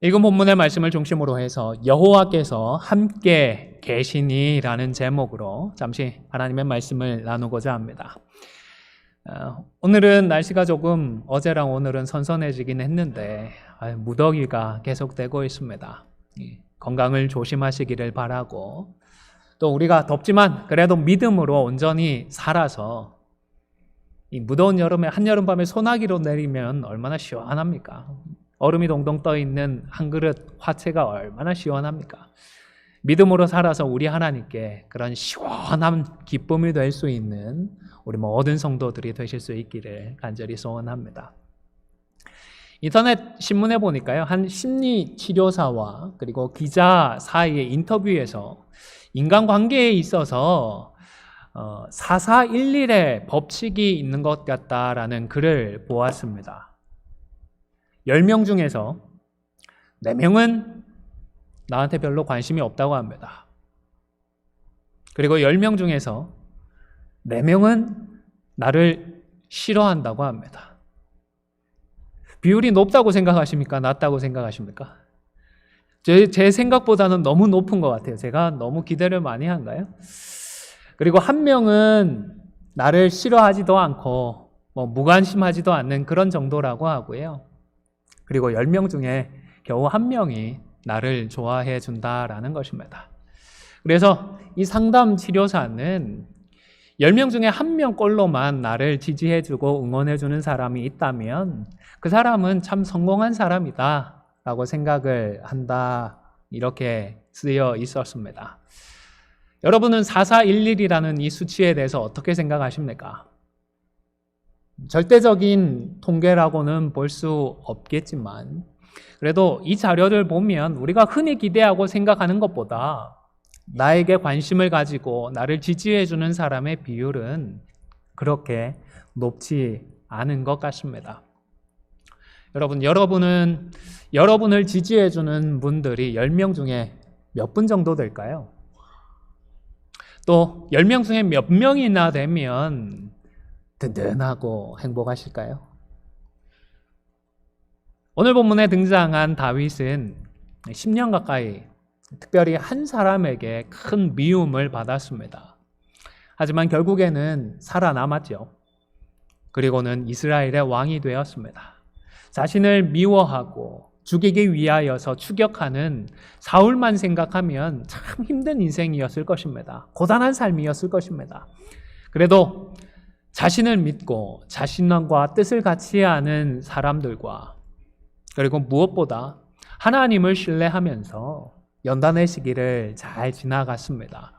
읽은 본문의 말씀을 중심으로 해서 여호와께서 함께 계시니라는 제목으로 잠시 하나님의 말씀을 나누고자 합니다. 오늘은 날씨가 조금 어제랑 오늘은 선선해지긴 했는데 무더기가 계속되고 있습니다. 건강을 조심하시기를 바라고, 또 우리가 덥지만 그래도 믿음으로 온전히 살아서 이 무더운 여름에 한여름밤에 소나기로 내리면 얼마나 시원합니까? 얼음이 동동 떠있는 한 그릇 화채가 얼마나 시원합니까? 믿음으로 살아서 우리 하나님께 그런 시원한 기쁨이 될 수 있는 우리 모든 성도들이 되실 수 있기를 간절히 소원합니다. 인터넷 신문에 보니까요, 한 심리치료사와 그리고 기자 사이의 인터뷰에서 인간관계에 있어서 4411의 법칙이 있는 것 같다라는 글을 보았습니다. 10명 중에서 4명은 나한테 별로 관심이 없다고 합니다. 그리고 10명 중에서 4명은 나를 싫어한다고 합니다. 비율이 높다고 생각하십니까? 낮다고 생각하십니까? 제 생각보다는 너무 높은 것 같아요. 제가 너무 기대를 많이 한가요? 그리고 1명은 나를 싫어하지도 않고 무관심하지도 않는 그런 정도라고 하고요. 그리고 10명 중에 겨우 1명이 나를 좋아해 준다라는 것입니다. 그래서 이 상담 치료사는 10명 중에 1명꼴로만 나를 지지해주고 응원해주는 사람이 있다면 그 사람은 참 성공한 사람이다 라고 생각을 한다, 이렇게 쓰여 있었습니다. 여러분은 4411이라는 이 수치에 대해서 어떻게 생각하십니까? 절대적인 통계라고는 볼 수 없겠지만 그래도 이 자료를 보면 우리가 흔히 기대하고 생각하는 것보다 나에게 관심을 가지고 나를 지지해주는 사람의 비율은 그렇게 높지 않은 것 같습니다. 여러분을 지지해주는 분들이 10명 중에 몇 분 정도 될까요? 또 10명 중에 몇 명이나 되면 든든하고 행복하실까요? 오늘 본문에 등장한 다윗은 10년 가까이 특별히 한 사람에게 큰 미움을 받았습니다. 하지만 결국에는 살아남았죠. 그리고는 이스라엘의 왕이 되었습니다. 자신을 미워하고 죽이기 위하여서 추격하는 사울만 생각하면 참 힘든 인생이었을 것입니다. 고단한 삶이었을 것입니다. 그래도 자신을 믿고 자신과 뜻을 같이 하는 사람들과, 그리고 무엇보다 하나님을 신뢰하면서 연단의 시기를 잘 지나갔습니다.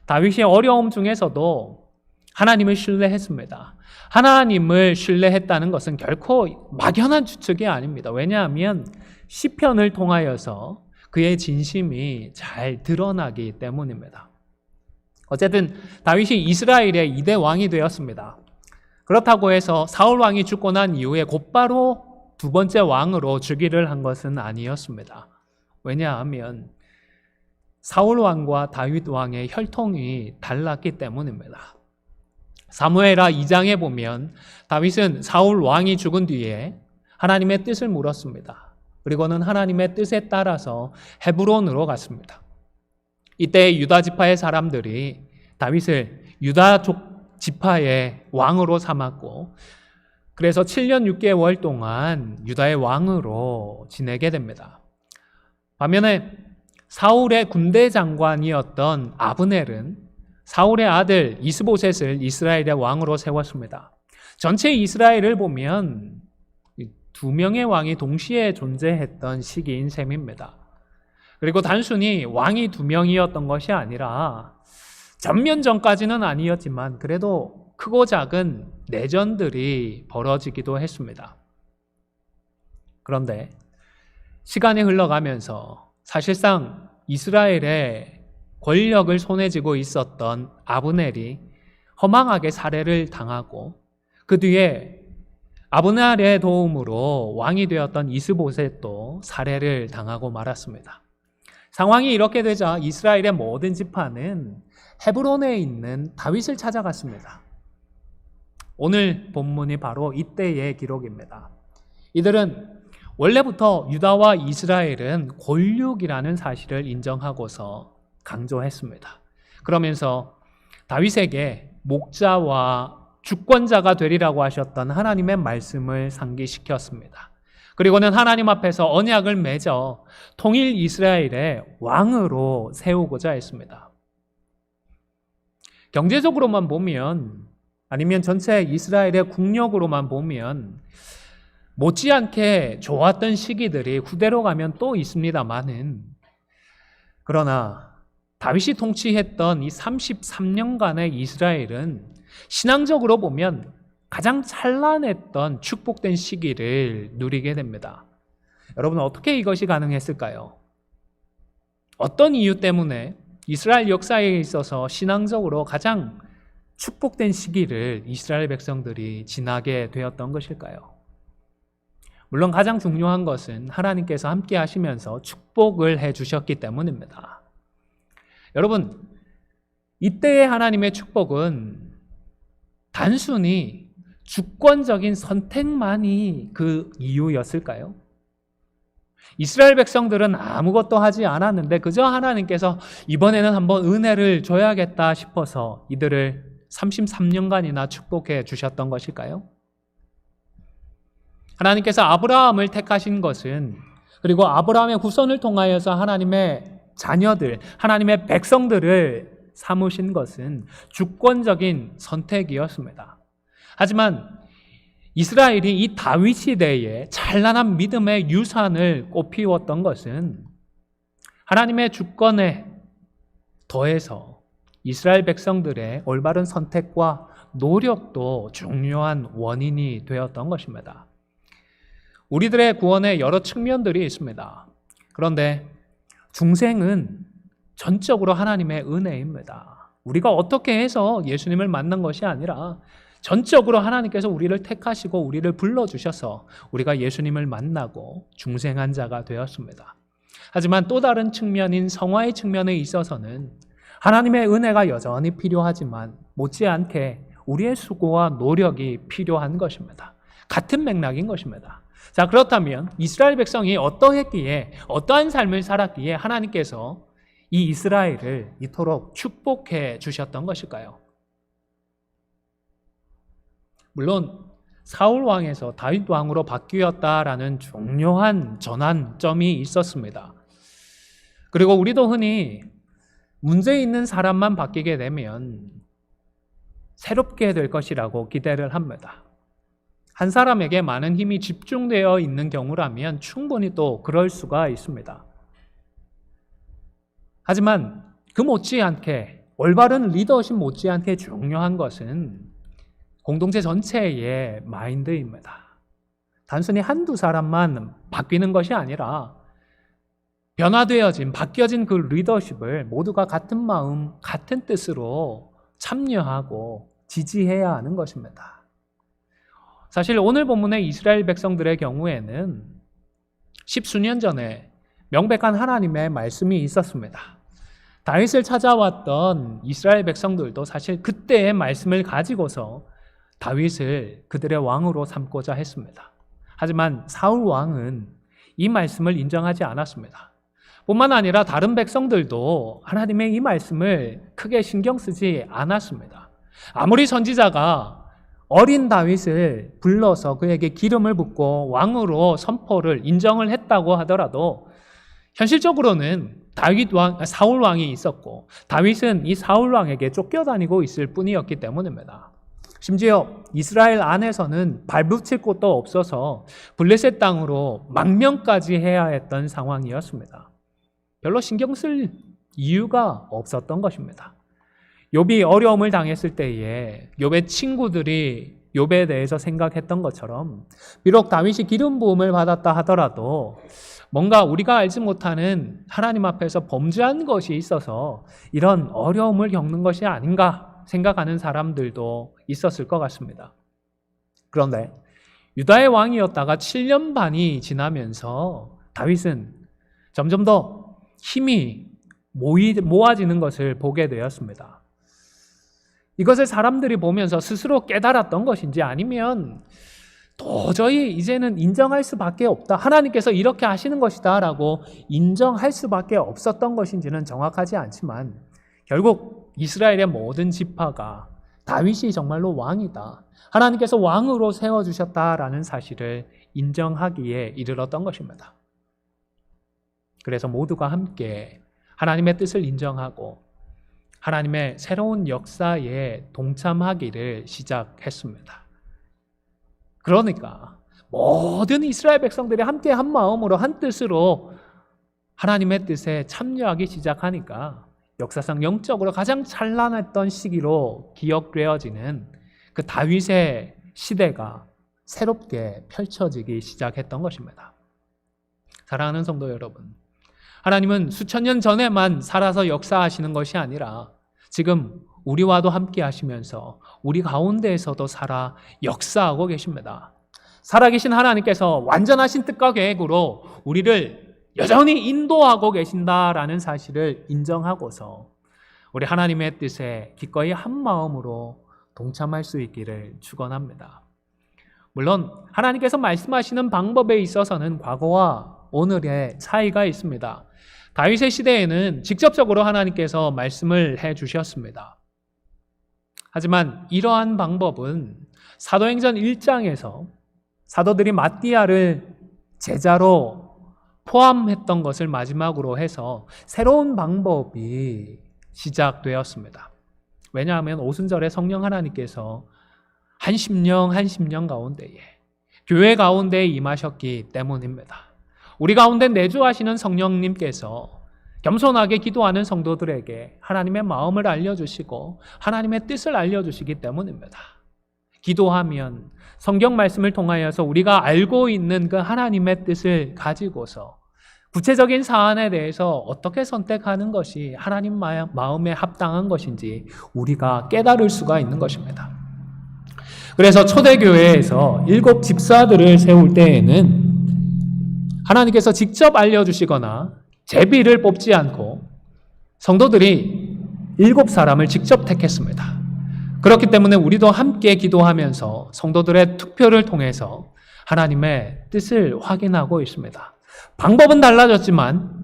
다윗이 어려움 중에서도 하나님을 신뢰했습니다. 하나님을 신뢰했다는 것은 결코 막연한 추측이 아닙니다. 왜냐하면 시편을 통하여서 그의 진심이 잘 드러나기 때문입니다. 어쨌든 다윗이 이스라엘의 2대 왕이 되었습니다. 그렇다고 해서 사울 왕이 죽고 난 이후에 곧바로 2번째 왕으로 즉위를 한 것은 아니었습니다. 왜냐하면 사울 왕과 다윗 왕의 혈통이 달랐기 때문입니다. 사무엘하 2장에 보면 다윗은 사울 왕이 죽은 뒤에 하나님의 뜻을 물었습니다. 그리고는 하나님의 뜻에 따라서 헤브론으로 갔습니다. 이때 유다 지파의 사람들이 다윗을 유다 지파의 왕으로 삼았고, 그래서 7년 6개월 동안 유다의 왕으로 지내게 됩니다. 반면에 사울의 군대 장관이었던 아브넬은 사울의 아들 이스보셋을 이스라엘의 왕으로 세웠습니다. 전체 이스라엘을 보면 2명의 왕이 동시에 존재했던 시기인 셈입니다. 그리고 단순히 왕이 2명이었던 것이 아니라 전면전까지는 아니었지만 그래도 크고 작은 내전들이 벌어지기도 했습니다. 그런데 시간이 흘러가면서 사실상 이스라엘의 권력을 손에 쥐고 있었던 아브넬이 허망하게 살해를 당하고, 그 뒤에 아브넬의 도움으로 왕이 되었던 이스보셋도 살해를 당하고 말았습니다. 상황이 이렇게 되자 이스라엘의 모든 지파는 헤브론에 있는 다윗을 찾아갔습니다. 오늘 본문이 바로 이때의 기록입니다. 이들은 원래부터 유다와 이스라엘은 골육이라는 사실을 인정하고서 강조했습니다. 그러면서 다윗에게 목자와 주권자가 되리라고 하셨던 하나님의 말씀을 상기시켰습니다. 그리고는 하나님 앞에서 언약을 맺어 통일 이스라엘의 왕으로 세우고자 했습니다. 경제적으로만 보면, 아니면 전체 이스라엘의 국력으로만 보면 못지않게 좋았던 시기들이 후대로 가면 또 있습니다만은, 그러나 다윗이 통치했던 이 33년간의 이스라엘은 신앙적으로 보면 가장 찬란했던 축복된 시기를 누리게 됩니다. 여러분, 어떻게 이것이 가능했을까요? 어떤 이유 때문에 이스라엘 역사에 있어서 신앙적으로 가장 축복된 시기를 이스라엘 백성들이 지나게 되었던 것일까요? 물론 가장 중요한 것은 하나님께서 함께 하시면서 축복을 해주셨기 때문입니다. 여러분, 이때의 하나님의 축복은 단순히 주권적인 선택만이 그 이유였을까요? 이스라엘 백성들은 아무것도 하지 않았는데 그저 하나님께서 이번에는 한번 은혜를 줘야겠다 싶어서 이들을 33년간이나 축복해 주셨던 것일까요? 하나님께서 아브라함을 택하신 것은, 그리고 아브라함의 후손을 통하여서 하나님의 자녀들, 하나님의 백성들을 삼으신 것은 주권적인 선택이었습니다. 하지만 이스라엘이 이 다윗 시대에 찬란한 믿음의 유산을 꽃피웠던 것은 하나님의 주권에 더해서 이스라엘 백성들의 올바른 선택과 노력도 중요한 원인이 되었던 것입니다. 우리들의 구원에 여러 측면들이 있습니다. 그런데 중생은 전적으로 하나님의 은혜입니다. 우리가 어떻게 해서 예수님을 만난 것이 아니라 전적으로 하나님께서 우리를 택하시고 우리를 불러주셔서 우리가 예수님을 만나고 중생한 자가 되었습니다. 하지만 또 다른 측면인 성화의 측면에 있어서는 하나님의 은혜가 여전히 필요하지만 못지않게 우리의 수고와 노력이 필요한 것입니다. 같은 맥락인 것입니다. 자, 그렇다면 이스라엘 백성이 어떠했기에, 어떠한 삶을 살았기에 하나님께서 이 이스라엘을 이토록 축복해 주셨던 것일까요? 물론 사울 왕에서 다윗 왕으로 바뀌었다라는 중요한 전환점이 있었습니다. 그리고 우리도 흔히 문제 있는 사람만 바뀌게 되면 새롭게 될 것이라고 기대를 합니다. 한 사람에게 많은 힘이 집중되어 있는 경우라면 충분히 또 그럴 수가 있습니다. 하지만 그 못지않게, 올바른 리더십 못지않게 중요한 것은 공동체 전체의 마인드입니다. 단순히 한두 사람만 바뀌는 것이 아니라 변화되어진, 바뀌어진 그 리더십을 모두가 같은 마음, 같은 뜻으로 참여하고 지지해야 하는 것입니다. 사실 오늘 본문의 이스라엘 백성들의 경우에는 십수년 전에 명백한 하나님의 말씀이 있었습니다. 다윗을 찾아왔던 이스라엘 백성들도 사실 그때의 말씀을 가지고서 다윗을 그들의 왕으로 삼고자 했습니다. 하지만 사울 왕은 이 말씀을 인정하지 않았습니다. 뿐만 아니라 다른 백성들도 하나님의 이 말씀을 크게 신경 쓰지 않았습니다. 아무리 선지자가 어린 다윗을 불러서 그에게 기름을 붓고 왕으로 선포를 인정을 했다고 하더라도 현실적으로는 사울 왕이 있었고 다윗은 이 사울 왕에게 쫓겨다니고 있을 뿐이었기 때문입니다. 심지어 이스라엘 안에서는 발붙일 곳도 없어서 블레셋 땅으로 망명까지 해야 했던 상황이었습니다. 별로 신경 쓸 이유가 없었던 것입니다. 욥이 어려움을 당했을 때에 욥의 친구들이 욥에 대해서 생각했던 것처럼 비록 다윗이 기름 부음을 받았다 하더라도 뭔가 우리가 알지 못하는 하나님 앞에서 범죄한 것이 있어서 이런 어려움을 겪는 것이 아닌가 생각하는 사람들도 있었을 것 같습니다. 그런데 유다의 왕이었다가 7년 반이 지나면서 다윗은 점점 더 힘이 모아지는 것을 보게 되었습니다. 이것을 사람들이 보면서 스스로 깨달았던 것인지 아니면 도저히 이제는 인정할 수밖에 없다. 하나님께서 이렇게 하시는 것이다 라고 인정할 수밖에 없었던 것인지는 정확하지 않지만 결국 이스라엘의 모든 지파가 다윗이 정말로 왕이다. 하나님께서 왕으로 세워주셨다라는 사실을 인정하기에 이르렀던 것입니다. 그래서 모두가 함께 하나님의 뜻을 인정하고 하나님의 새로운 역사에 동참하기를 시작했습니다. 그러니까 모든 이스라엘 백성들이 함께 한 마음으로 한 뜻으로 하나님의 뜻에 참여하기 시작하니까 역사상 영적으로 가장 찬란했던 시기로 기억되어지는 그 다윗의 시대가 새롭게 펼쳐지기 시작했던 것입니다. 사랑하는 성도 여러분, 하나님은 수천 년 전에만 살아서 역사하시는 것이 아니라 지금 우리와도 함께 하시면서 우리 가운데에서도 살아 역사하고 계십니다. 살아계신 하나님께서 완전하신 뜻과 계획으로 우리를 여전히 인도하고 계신다라는 사실을 인정하고서 우리 하나님의 뜻에 기꺼이 한 마음으로 동참할 수 있기를 축원합니다. 물론 하나님께서 말씀하시는 방법에 있어서는 과거와 오늘의 차이가 있습니다. 다윗의 시대에는 직접적으로 하나님께서 말씀을 해주셨습니다. 하지만 이러한 방법은 사도행전 1장에서 사도들이 마띠아를 제자로 포함했던 것을 마지막으로 해서 새로운 방법이 시작되었습니다. 왜냐하면 오순절에 성령 하나님께서 한 심령 가운데에 교회 가운데에 임하셨기 때문입니다. 우리 가운데 내주하시는 성령님께서 겸손하게 기도하는 성도들에게 하나님의 마음을 알려주시고 하나님의 뜻을 알려주시기 때문입니다. 기도하면 성경 말씀을 통하여서 우리가 알고 있는 그 하나님의 뜻을 가지고서 구체적인 사안에 대해서 어떻게 선택하는 것이 하나님 마음에 합당한 것인지 우리가 깨달을 수가 있는 것입니다. 그래서 초대교회에서 7 집사들을 세울 때에는 하나님께서 직접 알려주시거나 제비를 뽑지 않고 성도들이 7사람을 직접 택했습니다. 그렇기 때문에 우리도 함께 기도하면서 성도들의 투표를 통해서 하나님의 뜻을 확인하고 있습니다. 방법은 달라졌지만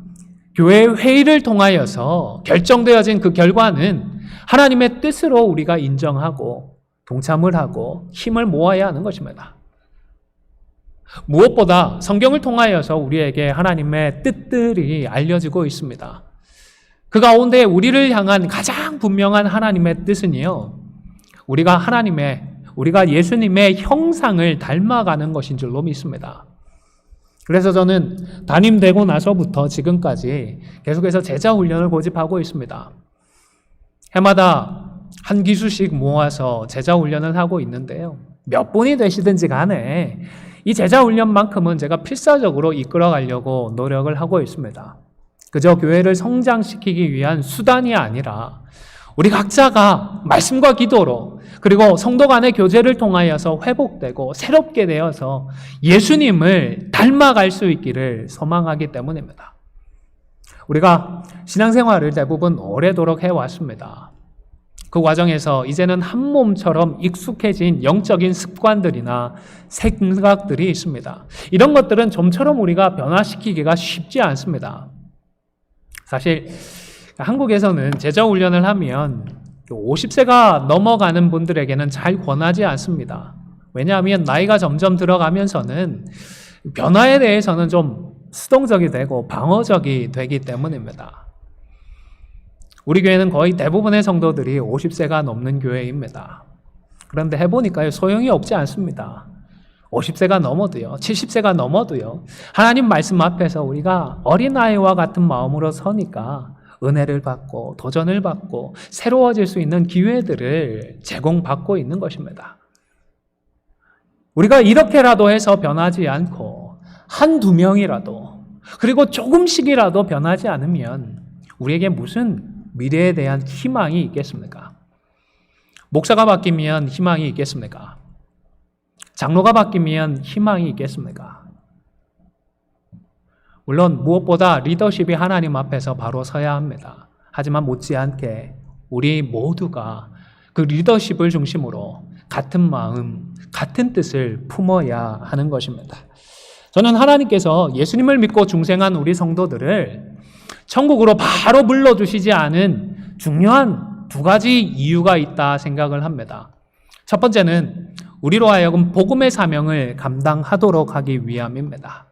교회 회의를 통하여서 결정되어진 그 결과는 하나님의 뜻으로 우리가 인정하고 동참을 하고 힘을 모아야 하는 것입니다. 무엇보다 성경을 통하여서 우리에게 하나님의 뜻들이 알려지고 있습니다. 그 가운데 우리를 향한 가장 분명한 하나님의 뜻은요, 우리가 예수님의 형상을 닮아가는 것인 줄로 믿습니다. 그래서 저는 담임되고 나서부터 지금까지 계속해서 제자 훈련을 고집하고 있습니다. 해마다 한 기수씩 모아서 제자 훈련을 하고 있는데요. 몇 분이 되시든지 간에 이 제자 훈련만큼은 제가 필사적으로 이끌어 가려고 노력을 하고 있습니다. 그저 교회를 성장시키기 위한 수단이 아니라 우리 각자가 말씀과 기도로 그리고 성도 간의 교제를 통하여서 회복되고 새롭게 되어서 예수님을 닮아갈 수 있기를 소망하기 때문입니다. 우리가 신앙생활을 대부분 오래도록 해왔습니다. 그 과정에서 이제는 한 몸처럼 익숙해진 영적인 습관들이나 생각들이 있습니다. 이런 것들은 좀처럼 우리가 변화시키기가 쉽지 않습니다. 사실 한국에서는 제자 훈련을 하면 50세가 넘어가는 분들에게는 잘 권하지 않습니다. 왜냐하면 나이가 점점 들어가면서는 변화에 대해서는 좀 수동적이 되고 방어적이 되기 때문입니다. 우리 교회는 거의 대부분의 성도들이 50세가 넘는 교회입니다. 그런데 해보니까요, 소용이 없지 않습니다. 50세가 넘어도요, 70세가 넘어도요, 하나님 말씀 앞에서 우리가 어린아이와 같은 마음으로 서니까 은혜를 받고 도전을 받고 새로워질 수 있는 기회들을 제공받고 있는 것입니다. 우리가 이렇게라도 해서 변하지 않고 한두 명이라도 그리고 조금씩이라도 변하지 않으면 우리에게 무슨 미래에 대한 희망이 있겠습니까? 목사가 바뀌면 희망이 있겠습니까? 장로가 바뀌면 희망이 있겠습니까? 물론 무엇보다 리더십이 하나님 앞에서 바로 서야 합니다. 하지만 못지않게 우리 모두가 그 리더십을 중심으로 같은 마음, 같은 뜻을 품어야 하는 것입니다. 저는 하나님께서 예수님을 믿고 중생한 우리 성도들을 천국으로 바로 불러주시지 않은 중요한 두 가지 이유가 있다 생각을 합니다. 첫 번째는 우리로 하여금 복음의 사명을 감당하도록 하기 위함입니다.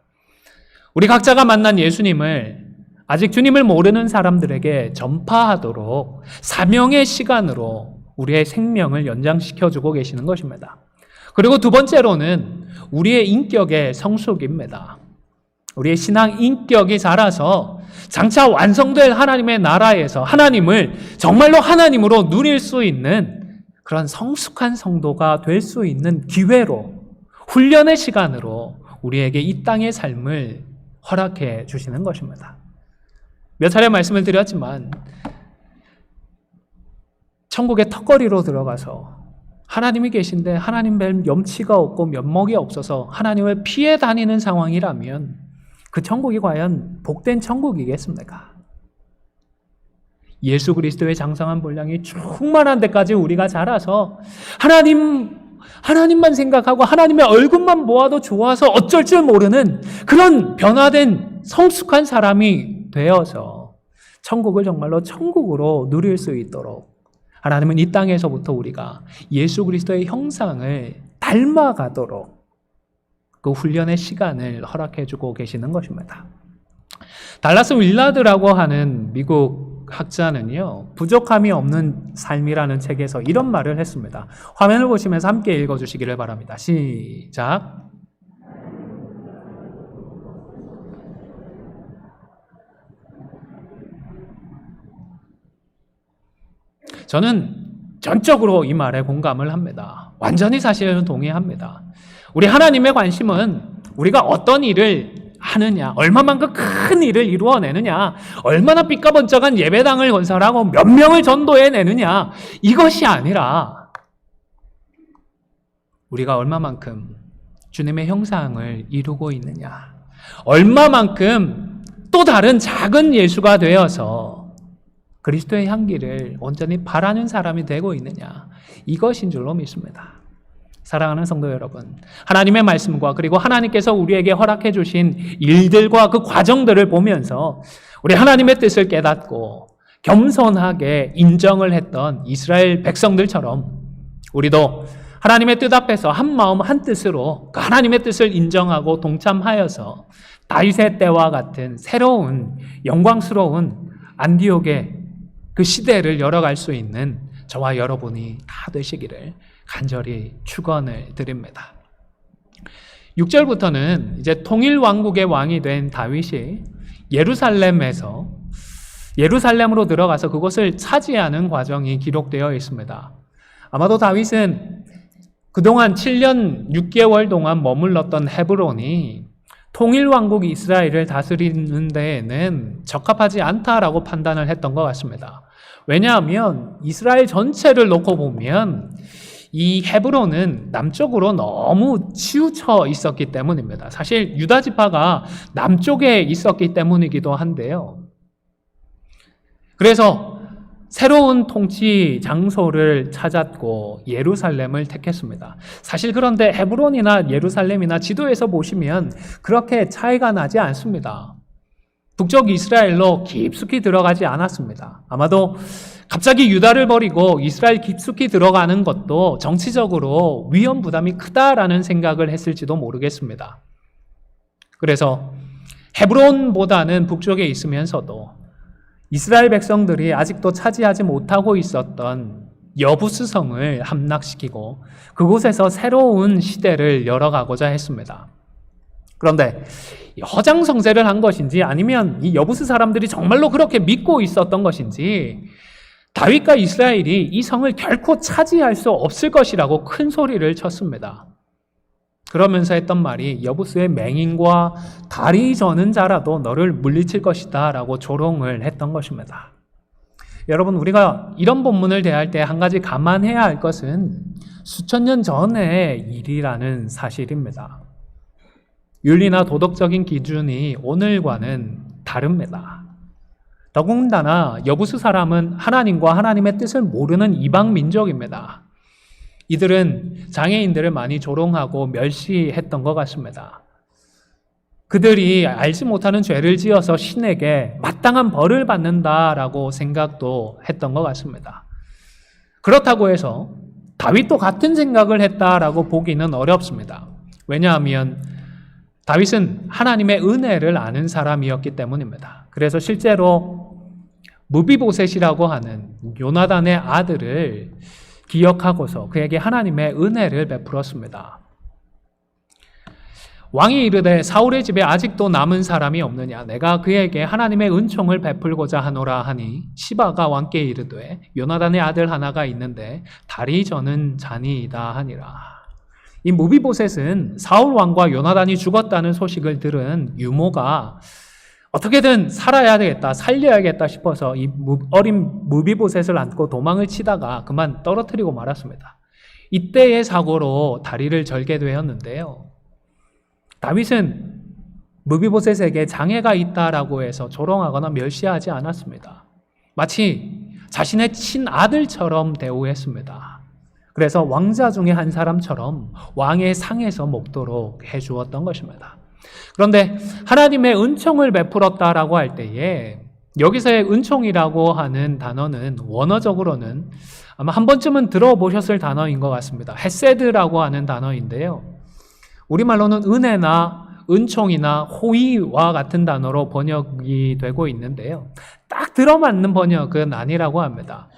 우리 각자가 만난 예수님을 아직 주님을 모르는 사람들에게 전파하도록 사명의 시간으로 우리의 생명을 연장시켜주고 계시는 것입니다. 그리고 두 번째로는 우리의 인격의 성숙입니다. 우리의 신앙 인격이 자라서 장차 완성될 하나님의 나라에서 하나님을 정말로 하나님으로 누릴 수 있는 그런 성숙한 성도가 될 수 있는 기회로, 훈련의 시간으로 우리에게 이 땅의 삶을 허락해 주시는 것입니다. 몇 차례 말씀을 드렸지만 천국의 턱걸이로 들어가서 하나님이 계신데 하나님 뵐 염치가 없고 면목이 없어서 하나님을 피해 다니는 상황이라면 그 천국이 과연 복된 천국이겠습니까? 예수 그리스도의 장성한 분량이 충만한 데까지 우리가 자라서 하나님만 생각하고 하나님의 얼굴만 보아도 좋아서 어쩔 줄 모르는 그런 변화된 성숙한 사람이 되어서 천국을 정말로 천국으로 누릴 수 있도록 하나님은 이 땅에서부터 우리가 예수 그리스도의 형상을 닮아가도록 그 훈련의 시간을 허락해주고 계시는 것입니다. 달라스 윌라드라고 하는 미국 학자는요, 부족함이 없는 삶이라는 책에서 이런 말을 했습니다. 화면을 보시면서 함께 읽어주시기를 바랍니다. 시작. 저는 전적으로 이 말에 공감을 합니다. 완전히 사실은 동의합니다. 우리 하나님의 관심은 우리가 어떤 일을 하느냐, 얼마만큼 큰 일을 이루어내느냐, 얼마나 삐까번쩍한 예배당을 건설하고 몇 명을 전도해내느냐, 이것이 아니라 우리가 얼마만큼 주님의 형상을 이루고 있느냐, 얼마만큼 또 다른 작은 예수가 되어서 그리스도의 향기를 온전히 바라는 사람이 되고 있느냐, 이것인 줄로 믿습니다. 사랑하는 성도 여러분, 하나님의 말씀과 그리고 하나님께서 우리에게 허락해 주신 일들과 그 과정들을 보면서 우리 하나님의 뜻을 깨닫고 겸손하게 인정을 했던 이스라엘 백성들처럼 우리도 하나님의 뜻 앞에서 한 마음 한 뜻으로 그 하나님의 뜻을 인정하고 동참하여서 다윗의 때와 같은 새로운 영광스러운 안디옥의 그 시대를 열어갈 수 있는 저와 여러분이 다 되시기를 간절히 축원을 드립니다. 6절부터는 이제 통일 왕국의 왕이 된 다윗이 예루살렘으로 들어가서 그곳을 차지하는 과정이 기록되어 있습니다. 아마도 다윗은 그동안 7년 6개월 동안 머물렀던 헤브론이 통일 왕국 이스라엘을 다스리는 데에는 적합하지 않다라고 판단을 했던 것 같습니다. 왜냐하면 이스라엘 전체를 놓고 보면 이 헤브론은 남쪽으로 너무 치우쳐 있었기 때문입니다. 사실 유다 지파가 남쪽에 있었기 때문이기도 한데요. 그래서 새로운 통치 장소를 찾았고 예루살렘을 택했습니다. 사실 그런데 헤브론이나 예루살렘이나 지도에서 보시면 그렇게 차이가 나지 않습니다. 북쪽 이스라엘로 깊숙이 들어가지 않았습니다. 아마도 갑자기 유다를 버리고 이스라엘 깊숙이 들어가는 것도 정치적으로 위험 부담이 크다라는 생각을 했을지도 모르겠습니다. 그래서 헤브론보다는 북쪽에 있으면서도 이스라엘 백성들이 아직도 차지하지 못하고 있었던 여부스성을 함락시키고 그곳에서 새로운 시대를 열어가고자 했습니다. 그런데 허장성세를 한 것인지 아니면 이 여부스 사람들이 정말로 그렇게 믿고 있었던 것인지 다윗과 이스라엘이 이 성을 결코 차지할 수 없을 것이라고 큰 소리를 쳤습니다. 그러면서 했던 말이 여부스의 맹인과 다리 저는 자라도 너를 물리칠 것이다 라고 조롱을 했던 것입니다. 여러분, 우리가 이런 본문을 대할 때 한 가지 감안해야 할 것은 수천 년 전의 일이라는 사실입니다. 윤리나 도덕적인 기준이 오늘과는 다릅니다. 더군다나 여부스 사람은 하나님과 하나님의 뜻을 모르는 이방 민족입니다. 이들은 장애인들을 많이 조롱하고 멸시했던 것 같습니다. 그들이 알지 못하는 죄를 지어서 신에게 마땅한 벌을 받는다라고 생각도 했던 것 같습니다. 그렇다고 해서 다윗도 같은 생각을 했다라고 보기는 어렵습니다. 왜냐하면 다윗은 하나님의 은혜를 아는 사람이었기 때문입니다. 그래서 실제로 무비보셋이라고 하는 요나단의 아들을 기억하고서 그에게 하나님의 은혜를 베풀었습니다. 왕이 이르되 사울의 집에 아직도 남은 사람이 없느냐 내가 그에게 하나님의 은총을 베풀고자 하노라 하니 시바가 왕께 이르되 요나단의 아들 하나가 있는데 다리 저는 자니이다 하니라. 이 무비보셋은 사울 왕과 요나단이 죽었다는 소식을 들은 유모가 어떻게든 살아야 되겠다, 살려야겠다 싶어서 이 어린 무비보셋을 안고 도망을 치다가 그만 떨어뜨리고 말았습니다. 이때의 사고로 다리를 절게 되었는데요. 다윗은 무비보셋에게 장애가 있다라고 해서 조롱하거나 멸시하지 않았습니다. 마치 자신의 친아들처럼 대우했습니다. 그래서 왕자 중에 한 사람처럼 왕의 상에서 먹도록 해주었던 것입니다. 그런데 하나님의 은총을 베풀었다라고 할 때에 여기서의 은총이라고 하는 단어는 원어적으로는 아마 한 번쯤은 들어보셨을 단어인 것 같습니다. 헤세드라고 하는 단어인데요. 우리말로는 은혜나 은총이나 호의와 같은 단어로 번역이 되고 있는데요. 딱 들어맞는 번역은 아니라고 합니다.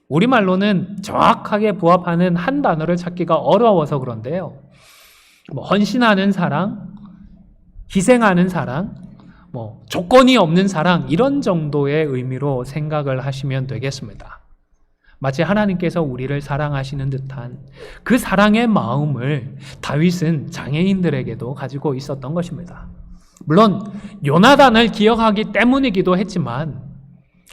우리말로는 정확하게 부합하는 한 단어를 찾기가 어려워서 그런데요. 헌신하는 사랑, 희생하는 사랑, 조건이 없는 사랑 이런 정도의 의미로 생각을 하시면 되겠습니다. 마치 하나님께서 우리를 사랑하시는 듯한 그 사랑의 마음을 다윗은 장애인들에게도 가지고 있었던 것입니다. 물론 요나단을 기억하기 때문이기도 했지만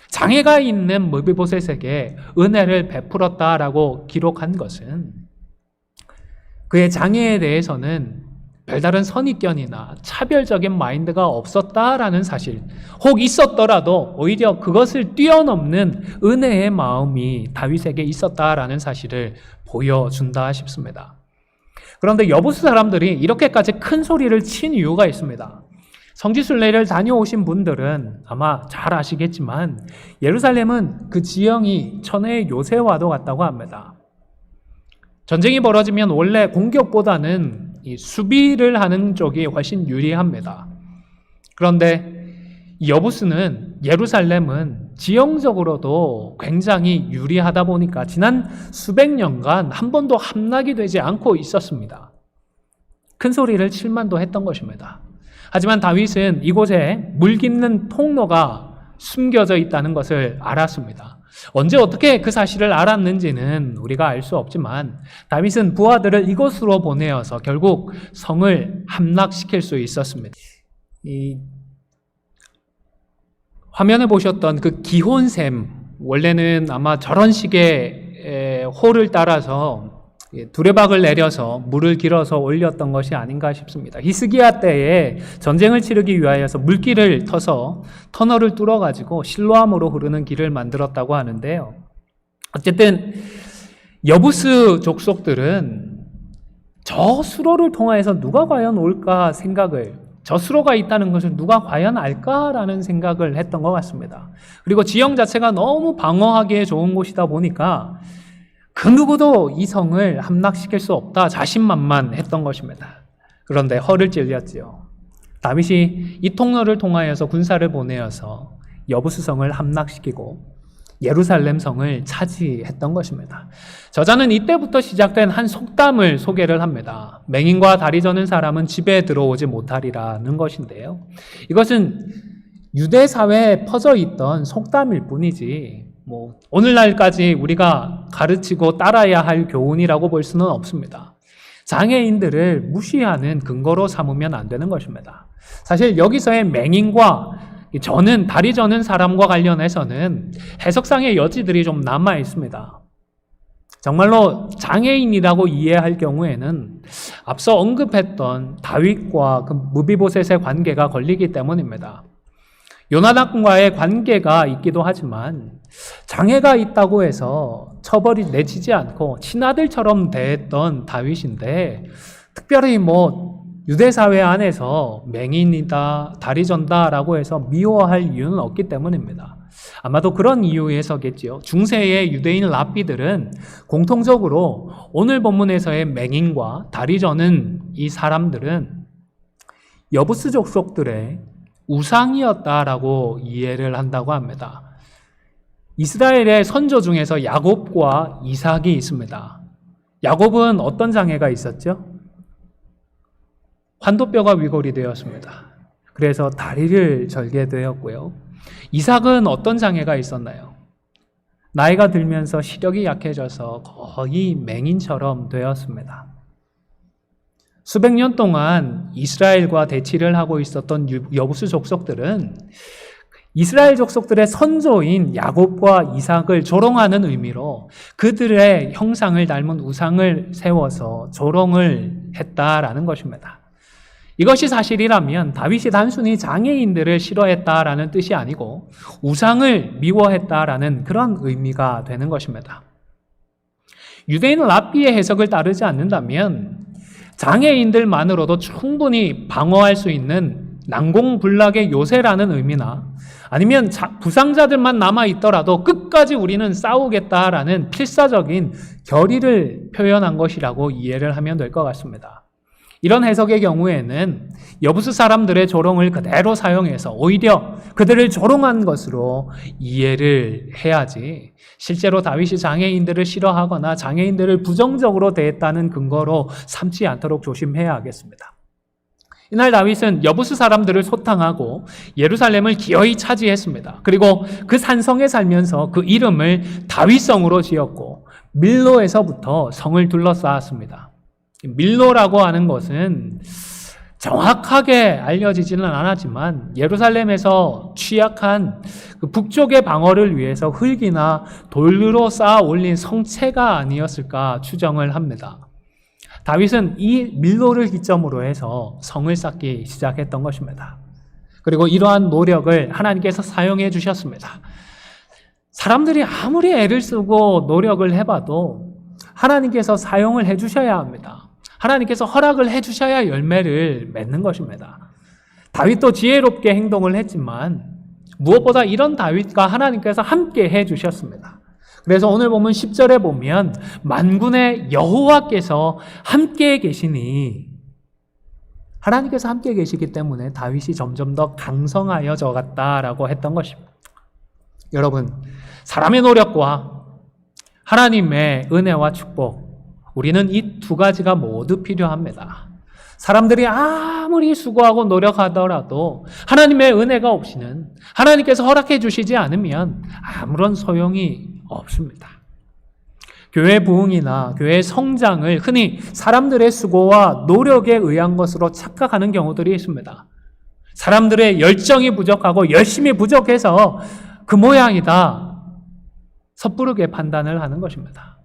장애가 있는 무비보셋에게 은혜를 베풀었다라고 기록한 것은 그의 장애에 대해서는 별다른 선입견이나 차별적인 마인드가 없었다라는 사실, 혹 있었더라도 오히려 그것을 뛰어넘는 은혜의 마음이 다윗에게 있었다라는 사실을 보여준다 싶습니다. 그런데 여부수 사람들이 이렇게까지 큰 소리를 친 이유가 있습니다. 성지순례를 다녀오신 분들은 아마 잘 아시겠지만 예루살렘은 그 지형이 천혜의 요새와도 같다고 합니다. 전쟁이 벌어지면 원래 공격보다는 이 수비를 하는 쪽이 훨씬 유리합니다. 그런데 여부스는 예루살렘은 지형적으로도 굉장히 유리하다 보니까 지난 수백 년간 한 번도 함락이 되지 않고 있었습니다. 큰 소리를 칠만도 했던 것입니다. 하지만 다윗은 이곳에 물 깊는 통로가 숨겨져 있다는 것을 알았습니다. 언제 어떻게 그 사실을 알았는지는 우리가 알 수 없지만 다윗은 부하들을 이곳으로 보내어서 결국 성을 함락시킬 수 있었습니다. 이 화면에 보셨던 그 기혼샘, 원래는 아마 저런 식의 호를 따라서 두레박을 내려서 물을 길어서 올렸던 것이 아닌가 싶습니다. 히스기야 때에 전쟁을 치르기 위하여서 물길을 터서 터널을 뚫어가지고 실로암으로 흐르는 길을 만들었다고 하는데요. 어쨌든 여부스 족속들은 저 수로를 통하여서 누가 과연 올까 생각을, 저 수로가 있다는 것을 누가 과연 알까라는 생각을 했던 것 같습니다. 그리고 지형 자체가 너무 방어하기에 좋은 곳이다 보니까 그 누구도 이 성을 함락시킬 수 없다 자신만만했던 것입니다. 그런데 허를 찔렸지요. 다윗이 이 통로를 통하여서 군사를 보내어서 여부스 성을 함락시키고 예루살렘 성을 차지했던 것입니다. 저자는 이때부터 시작된 한 속담을 소개를 합니다. 맹인과 다리 저는 사람은 집에 들어오지 못하리라는 것인데요. 이것은 유대 사회에 퍼져 있던 속담일 뿐이지 오늘날까지 우리가 가르치고 따라야 할 교훈이라고 볼 수는 없습니다. 장애인들을 무시하는 근거로 삼으면 안 되는 것입니다. 사실 여기서의 맹인과 저는 다리 저는 사람과 관련해서는 해석상의 여지들이 좀 남아 있습니다. 정말로 장애인이라고 이해할 경우에는 앞서 언급했던 다윗과 그 무비보셋의 관계가 걸리기 때문입니다. 요나단과의 관계가 있기도 하지만 장애가 있다고 해서 처벌이 내지지 않고 친아들처럼 대했던 다윗인데 특별히 유대 사회 안에서 맹인이다, 다리 전다라고 해서 미워할 이유는 없기 때문입니다. 아마도 그런 이유에서겠지요. 중세의 유대인 랍비들은 공통적으로 오늘 본문에서의 맹인과 다리 저는 이 사람들은 여부스 족속들의 우상이었다라고 이해를 한다고 합니다. 이스라엘의 선조 중에서 야곱과 이삭이 있습니다. 야곱은 어떤 장애가 있었죠? 환도뼈가 위골이 되었습니다. 그래서 다리를 절게 되었고요. 이삭은 어떤 장애가 있었나요? 나이가 들면서 시력이 약해져서 거의 맹인처럼 되었습니다. 수백 년 동안 이스라엘과 대치를 하고 있었던 여부스 족속들은 이스라엘 족속들의 선조인 야곱과 이삭을 조롱하는 의미로 그들의 형상을 닮은 우상을 세워서 조롱을 했다라는 것입니다. 이것이 사실이라면 다윗이 단순히 장애인들을 싫어했다라는 뜻이 아니고 우상을 미워했다라는 그런 의미가 되는 것입니다. 유대인 랍비의 해석을 따르지 않는다면 장애인들만으로도 충분히 방어할 수 있는 난공불락의 요새라는 의미나 아니면 부상자들만 남아있더라도 끝까지 우리는 싸우겠다라는 필사적인 결의를 표현한 것이라고 이해를 하면 될 것 같습니다. 이런 해석의 경우에는 여부스 사람들의 조롱을 그대로 사용해서 오히려 그들을 조롱한 것으로 이해를 해야지 실제로 다윗이 장애인들을 싫어하거나 장애인들을 부정적으로 대했다는 근거로 삼지 않도록 조심해야 하겠습니다. 이날 다윗은 여부스 사람들을 소탕하고 예루살렘을 기어이 차지했습니다. 그리고 그 산성에 살면서 그 이름을 다윗성으로 지었고 밀로에서부터 성을 둘러싸았습니다. 밀로라고 하는 것은 정확하게 알려지지는 않았지만 예루살렘에서 취약한 그 북쪽의 방어를 위해서 흙이나 돌로 쌓아 올린 성체가 아니었을까 추정을 합니다. 다윗은 이 밀로를 기점으로 해서 성을 쌓기 시작했던 것입니다. 그리고 이러한 노력을 하나님께서 사용해 주셨습니다. 사람들이 아무리 애를 쓰고 노력을 해봐도 하나님께서 사용을 해 주셔야 합니다. 하나님께서 허락을 해 주셔야 열매를 맺는 것입니다. 다윗도 지혜롭게 행동을 했지만 무엇보다 이런 다윗과 하나님께서 함께 해 주셨습니다. 그래서 오늘 보면 10절에 보면 만군의 여호와께서 함께 계시니 하나님께서 함께 계시기 때문에 다윗이 점점 더 강성하여져 갔다라고 했던 것입니다. 여러분, 사람의 노력과 하나님의 은혜와 축복, 우리는 이 두 가지가 모두 필요합니다. 사람들이 아무리 수고하고 노력하더라도 하나님의 은혜가 없이는 하나님께서 허락해 주시지 않으면 아무런 소용이 없습니다. 교회 부흥이나 교회 성장을 흔히 사람들의 수고와 노력에 의한 것으로 착각하는 경우들이 있습니다. 사람들의 열정이 부족하고 열심이 부족해서 그 모양이다 섣부르게 판단을 하는 것입니다.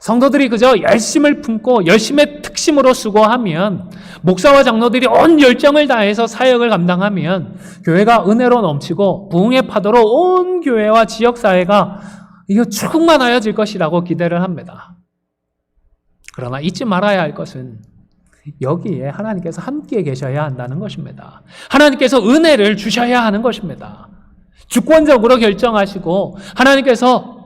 성도들이 그저 열심을 품고 열심의 특심으로 수고하면 목사와 장로들이 온 열정을 다해서 사역을 감당하면 교회가 은혜로 넘치고 부흥의 파도로 온 교회와 지역사회가 이거 충만하여질 것이라고 기대를 합니다. 그러나 잊지 말아야 할 것은 여기에 하나님께서 함께 계셔야 한다는 것입니다. 하나님께서 은혜를 주셔야 하는 것입니다. 주권적으로 결정하시고 하나님께서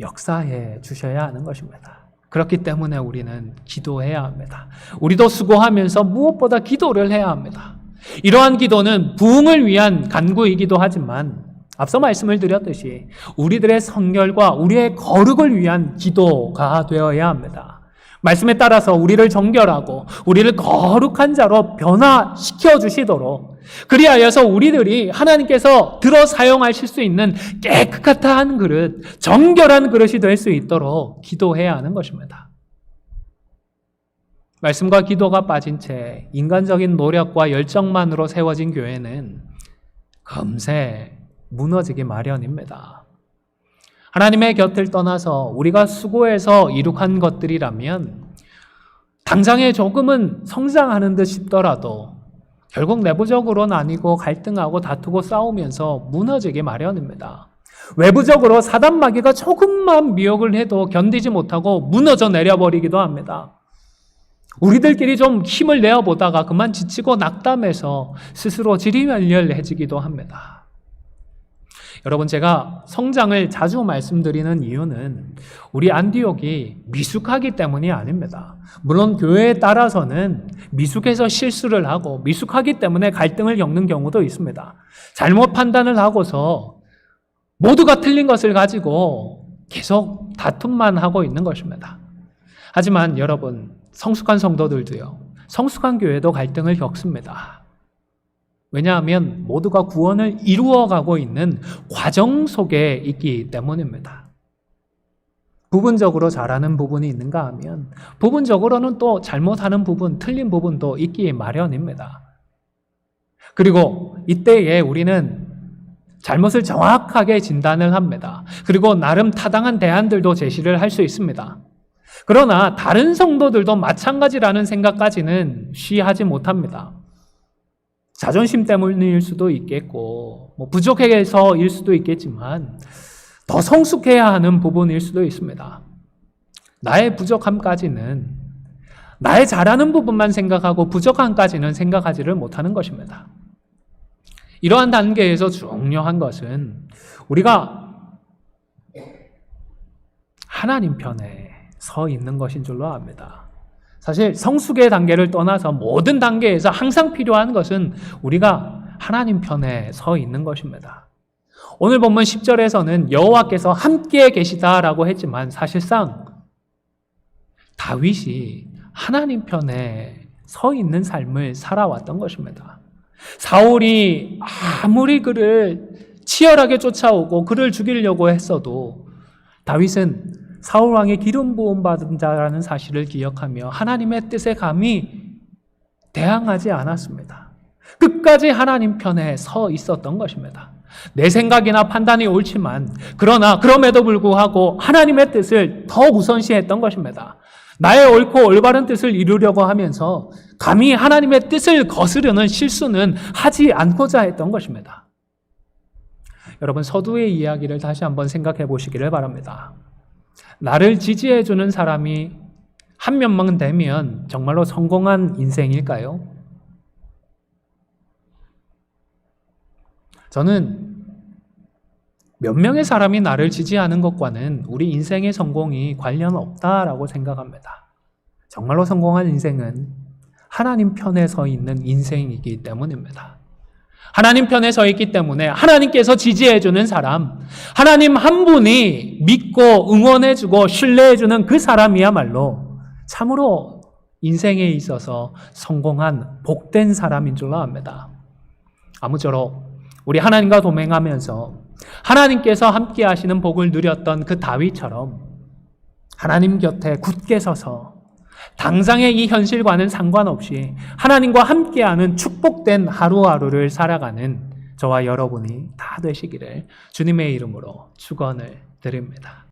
역사해 주셔야 하는 것입니다. 그렇기 때문에 우리는 기도해야 합니다. 우리도 수고하면서 무엇보다 기도를 해야 합니다. 이러한 기도는 부흥을 위한 간구이기도 하지만 앞서 말씀을 드렸듯이 우리들의 성결과 우리의 거룩을 위한 기도가 되어야 합니다. 말씀에 따라서 우리를 정결하고 우리를 거룩한 자로 변화시켜 주시도록 그리하여서 우리들이 하나님께서 들어 사용하실 수 있는 깨끗한 그릇, 정결한 그릇이 될 수 있도록 기도해야 하는 것입니다. 말씀과 기도가 빠진 채 인간적인 노력과 열정만으로 세워진 교회는 금세 무너지기 마련입니다. 하나님의 곁을 떠나서 우리가 수고해서 이룩한 것들이라면 당장에 조금은 성장하는 듯 싶더라도 결국 내부적으로 나뉘고 갈등하고 다투고 싸우면서 무너지기 마련입니다. 외부적으로 사단 마귀가 조금만 미혹을 해도 견디지 못하고 무너져 내려버리기도 합니다. 우리들끼리 좀 힘을 내어보다가 그만 지치고 낙담해서 스스로 지리멸렬해지기도 합니다. 여러분, 제가 성장을 자주 말씀드리는 이유는 우리 안디옥이 미숙하기 때문이 아닙니다. 물론 교회에 따라서는 미숙해서 실수를 하고 미숙하기 때문에 갈등을 겪는 경우도 있습니다. 잘못 판단을 하고서 모두가 틀린 것을 가지고 계속 다툼만 하고 있는 것입니다. 하지만 여러분, 성숙한 성도들도요, 성숙한 교회도 갈등을 겪습니다. 왜냐하면 모두가 구원을 이루어가고 있는 과정 속에 있기 때문입니다. 부분적으로 잘하는 부분이 있는가 하면 부분적으로는 또 잘못하는 부분, 틀린 부분도 있기 마련입니다. 그리고 이때에 우리는 잘못을 정확하게 진단을 합니다. 그리고 나름 타당한 대안들도 제시를 할 수 있습니다. 그러나 다른 성도들도 마찬가지라는 생각까지는 쉬하지 못합니다. 자존심 때문일 수도 있겠고, 부족해서일 수도 있겠지만, 더 성숙해야 하는 부분일 수도 있습니다. 나의 부족함까지는, 나의 잘하는 부분만 생각하고 부족함까지는 생각하지를 못하는 것입니다. 이러한 단계에서 중요한 것은 우리가 하나님 편에 서 있는 것인 줄로 압니다. 사실 성숙의 단계를 떠나서 모든 단계에서 항상 필요한 것은 우리가 하나님 편에 서 있는 것입니다. 오늘 본문 10절에서는 여호와께서 함께 계시다라고 했지만 사실상 다윗이 하나님 편에 서 있는 삶을 살아왔던 것입니다. 사울이 아무리 그를 치열하게 쫓아오고 그를 죽이려고 했어도 다윗은 사울 왕의 기름 부음 받은 자라는 사실을 기억하며 하나님의 뜻에 감히 대항하지 않았습니다. 끝까지 하나님 편에 서 있었던 것입니다. 내 생각이나 판단이 옳지만 그러나 그럼에도 불구하고 하나님의 뜻을 더 우선시했던 것입니다. 나의 옳고 올바른 뜻을 이루려고 하면서 감히 하나님의 뜻을 거스르는 실수는 하지 않고자 했던 것입니다. 여러분, 서두의 이야기를 다시 한번 생각해 보시기를 바랍니다. 나를 지지해주는 사람이 한 명만 되면 정말로 성공한 인생일까요? 저는 몇 명의 사람이 나를 지지하는 것과는 우리 인생의 성공이 관련 없다라고 생각합니다. 정말로 성공한 인생은 하나님 편에 서 있는 인생이기 때문입니다. 하나님 편에 서 있기 때문에 하나님께서 지지해주는 사람, 하나님 한 분이 믿고 응원해주고 신뢰해주는 그 사람이야말로 참으로 인생에 있어서 성공한 복된 사람인 줄로 압니다. 아무쪼록 우리 하나님과 동행하면서 하나님께서 함께 하시는 복을 누렸던 그 다윗처럼 하나님 곁에 굳게 서서 당장의 이 현실과는 상관없이 하나님과 함께하는 축복된 하루하루를 살아가는 저와 여러분이 다 되시기를 주님의 이름으로 축원을 드립니다.